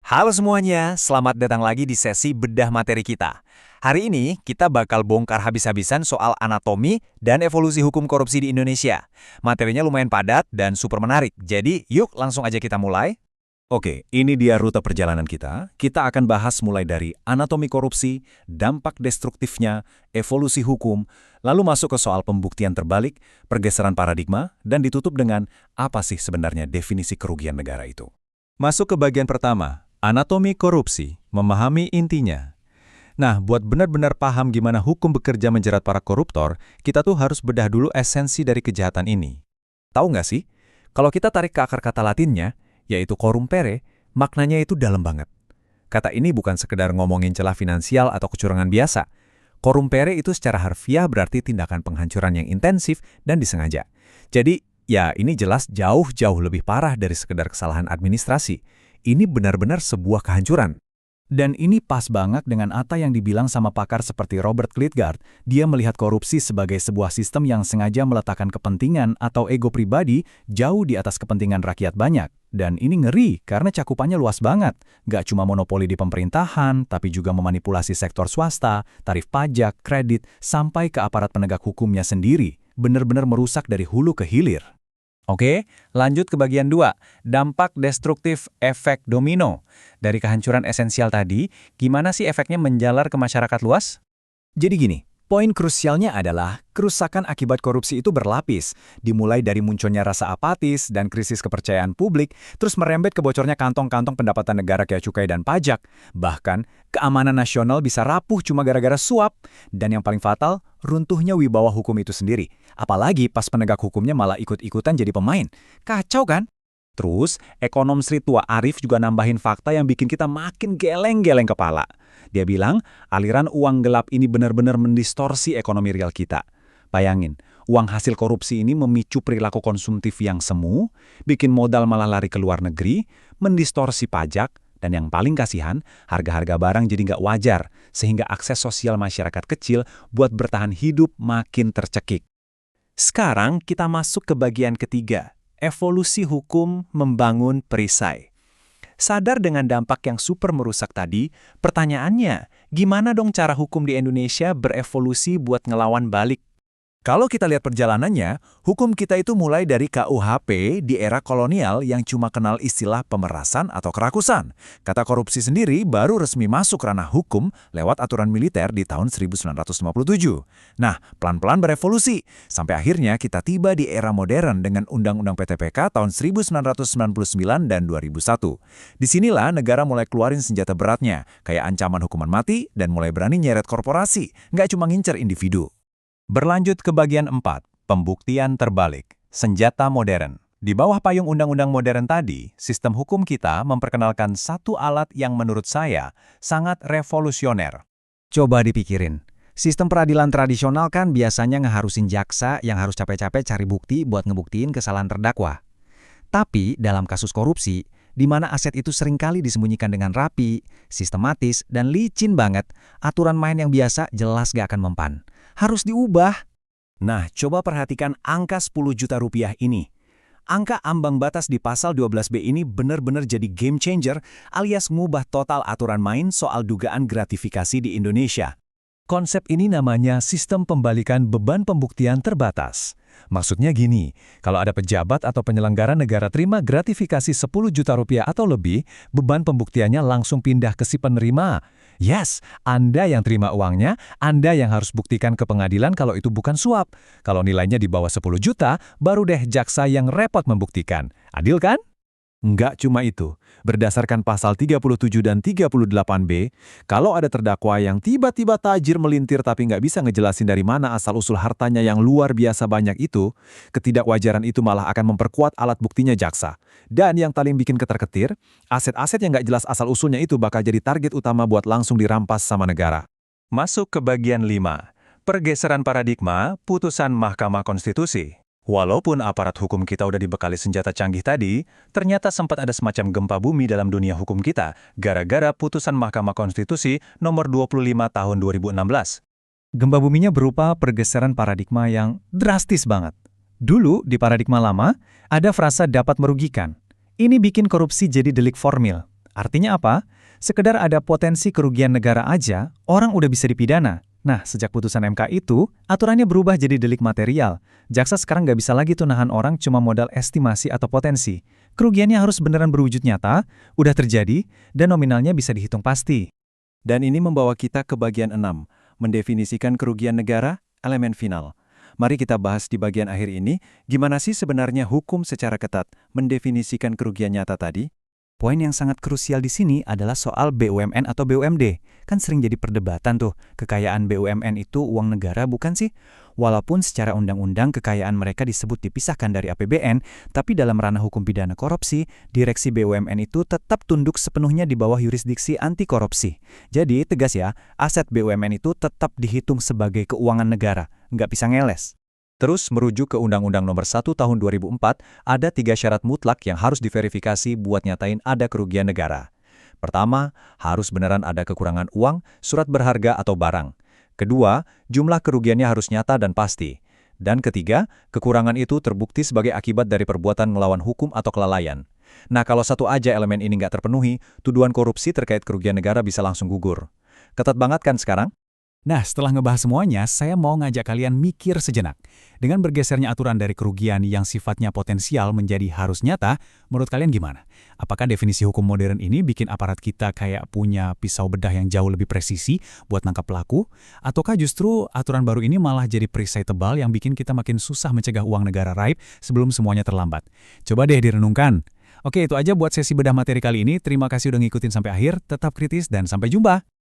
Halo semuanya, selamat datang lagi di sesi bedah materi kita. Hari ini kita bakal bongkar habis-habisan soal anatomi dan evolusi hukum korupsi di Indonesia. Materinya lumayan padat dan super menarik, jadi yuk langsung aja kita mulai. Oke, ini dia rute perjalanan kita. Kita akan bahas mulai dari anatomi korupsi, dampak destruktifnya, evolusi hukum, lalu masuk ke soal pembuktian terbalik, pergeseran paradigma, dan ditutup dengan apa sih sebenarnya definisi kerugian negara itu. Masuk ke bagian pertama, anatomi korupsi, memahami intinya. Nah, buat benar-benar paham gimana hukum bekerja menjerat para koruptor, kita tuh harus bedah dulu esensi dari kejahatan ini. Tahu nggak sih, kalau kita tarik ke akar kata Latinnya, yaitu corrumpere, maknanya itu dalam banget. Kata ini bukan sekedar ngomongin celah finansial atau kecurangan biasa. Corrumpere itu secara harfiah berarti tindakan penghancuran yang intensif dan disengaja. Jadi, ya ini jelas jauh-jauh lebih parah dari sekedar kesalahan administrasi. Ini benar-benar sebuah kehancuran. Dan ini pas banget dengan apa yang dibilang sama pakar seperti Robert Klitgaard. Dia melihat korupsi sebagai sebuah sistem yang sengaja meletakkan kepentingan atau ego pribadi jauh di atas kepentingan rakyat banyak. Dan ini ngeri karena cakupannya luas banget. Gak cuma monopoli di pemerintahan, tapi juga memanipulasi sektor swasta, tarif pajak, kredit, sampai ke aparat penegak hukumnya sendiri. Benar-benar merusak dari hulu ke hilir. Oke, lanjut ke bagian 2, dampak destruktif efek domino. Dari kehancuran esensial tadi, gimana sih efeknya menjalar ke masyarakat luas? Jadi gini, poin krusialnya adalah kerusakan akibat korupsi itu berlapis, dimulai dari munculnya rasa apatis dan krisis kepercayaan publik, terus merembet ke bocornya kantong-kantong pendapatan negara kayak cukai dan pajak. Bahkan, keamanan nasional bisa rapuh cuma gara-gara suap. Dan yang paling fatal, runtuhnya wibawa hukum itu sendiri. Apalagi pas penegak hukumnya malah ikut-ikutan jadi pemain. Kacau kan? Terus, ekonom Sri Tua Arif juga nambahin fakta yang bikin kita makin geleng-geleng kepala. Dia bilang, aliran uang gelap ini benar-benar mendistorsi ekonomi real kita. Bayangin, uang hasil korupsi ini memicu perilaku konsumtif yang semu, bikin modal malah lari ke luar negeri, mendistorsi pajak, dan yang paling kasihan, harga-harga barang jadi nggak wajar, sehingga akses sosial masyarakat kecil buat bertahan hidup makin tercekik. Sekarang kita masuk ke bagian ketiga, evolusi hukum membangun perisai. Sadar dengan dampak yang super merusak tadi, pertanyaannya, gimana dong cara hukum di Indonesia berevolusi buat ngelawan balik? Kalau kita lihat perjalanannya, hukum kita itu mulai dari KUHP di era kolonial yang cuma kenal istilah pemerasan atau kerakusan. Kata korupsi sendiri baru resmi masuk ranah hukum lewat aturan militer di tahun 1957. Nah, pelan-pelan berevolusi, sampai akhirnya kita tiba di era modern dengan Undang-Undang PTPK tahun 1999 dan 2001. Disinilah negara mulai keluarin senjata beratnya, kayak ancaman hukuman mati dan mulai berani nyeret korporasi, nggak cuma ngincer individu. Berlanjut ke bagian 4, pembuktian terbalik, senjata modern. Di bawah payung undang-undang modern tadi, sistem hukum kita memperkenalkan satu alat yang menurut saya sangat revolusioner. Coba dipikirin, sistem peradilan tradisional kan biasanya ngeharusin jaksa yang harus capek-capek cari bukti buat ngebuktiin kesalahan terdakwa. Tapi dalam kasus korupsi, di mana aset itu seringkali disembunyikan dengan rapi, sistematis, dan licin banget, aturan main yang biasa jelas gak akan mempan. Harus diubah. Nah, coba perhatikan angka 10 juta rupiah ini. Angka ambang batas di pasal 12B ini benar-benar jadi game changer alias ngubah total aturan main soal dugaan gratifikasi di Indonesia. Konsep ini namanya sistem pembalikan beban pembuktian terbatas. Maksudnya gini, kalau ada pejabat atau penyelenggara negara terima gratifikasi 10 juta rupiah atau lebih, beban pembuktiannya langsung pindah ke si penerima. Yes, Anda yang terima uangnya, Anda yang harus buktikan ke pengadilan kalau itu bukan suap. Kalau nilainya di bawah 10 juta, baru deh jaksa yang repot membuktikan. Adil kan? Nggak cuma itu. Berdasarkan pasal 37 dan 38B, kalau ada terdakwa yang tiba-tiba tajir melintir tapi nggak bisa ngejelasin dari mana asal-usul hartanya yang luar biasa banyak itu, ketidakwajaran itu malah akan memperkuat alat buktinya jaksa. Dan yang paling bikin ketar-ketir, aset-aset yang nggak jelas asal-usulnya itu bakal jadi target utama buat langsung dirampas sama negara. Masuk ke bagian 5, pergeseran paradigma, putusan Mahkamah Konstitusi. Walaupun aparat hukum kita udah dibekali senjata canggih tadi, ternyata sempat ada semacam gempa bumi dalam dunia hukum kita, gara-gara putusan Mahkamah Konstitusi nomor 25 tahun 2016. Gempa buminya berupa pergeseran paradigma yang drastis banget. Dulu, di paradigma lama, ada frasa dapat merugikan. Ini bikin korupsi jadi delik formil. Artinya apa? Sekedar ada potensi kerugian negara aja, orang udah bisa dipidana. Nah, sejak putusan MK itu, aturannya berubah jadi delik material. Jaksa sekarang nggak bisa lagi tuh nahan orang cuma modal estimasi atau potensi. Kerugiannya harus beneran berwujud nyata, udah terjadi, dan nominalnya bisa dihitung pasti. Dan ini membawa kita ke bagian 6, mendefinisikan kerugian negara, elemen final. Mari kita bahas di bagian akhir ini, gimana sih sebenarnya hukum secara ketat mendefinisikan kerugian nyata tadi? Poin yang sangat krusial di sini adalah soal BUMN atau BUMD. Kan sering jadi perdebatan tuh, kekayaan BUMN itu uang negara bukan sih? Walaupun secara undang-undang kekayaan mereka disebut dipisahkan dari APBN, tapi dalam ranah hukum pidana korupsi, direksi BUMN itu tetap tunduk sepenuhnya di bawah yurisdiksi anti korupsi. Jadi tegas ya, aset BUMN itu tetap dihitung sebagai keuangan negara, nggak bisa ngeles. Terus merujuk ke Undang-Undang Nomor 1 Tahun 2004, ada 3 syarat mutlak yang harus diverifikasi buat nyatain ada kerugian negara. Pertama, harus beneran ada kekurangan uang, surat berharga atau barang. Kedua, jumlah kerugiannya harus nyata dan pasti. Dan ketiga, kekurangan itu terbukti sebagai akibat dari perbuatan melawan hukum atau kelalaian. Nah, kalau satu aja elemen ini nggak terpenuhi, tuduhan korupsi terkait kerugian negara bisa langsung gugur. Ketat banget kan sekarang? Nah, setelah ngebahas semuanya, saya mau ngajak kalian mikir sejenak. Dengan bergesernya aturan dari kerugian yang sifatnya potensial menjadi harus nyata, menurut kalian gimana? Apakah definisi hukum modern ini bikin aparat kita kayak punya pisau bedah yang jauh lebih presisi buat nangkap pelaku? Ataukah justru aturan baru ini malah jadi perisai tebal yang bikin kita makin susah mencegah uang negara raib sebelum semuanya terlambat? Coba deh direnungkan. Oke, itu aja buat sesi bedah materi kali ini. Terima kasih udah ngikutin sampai akhir, tetap kritis dan sampai jumpa!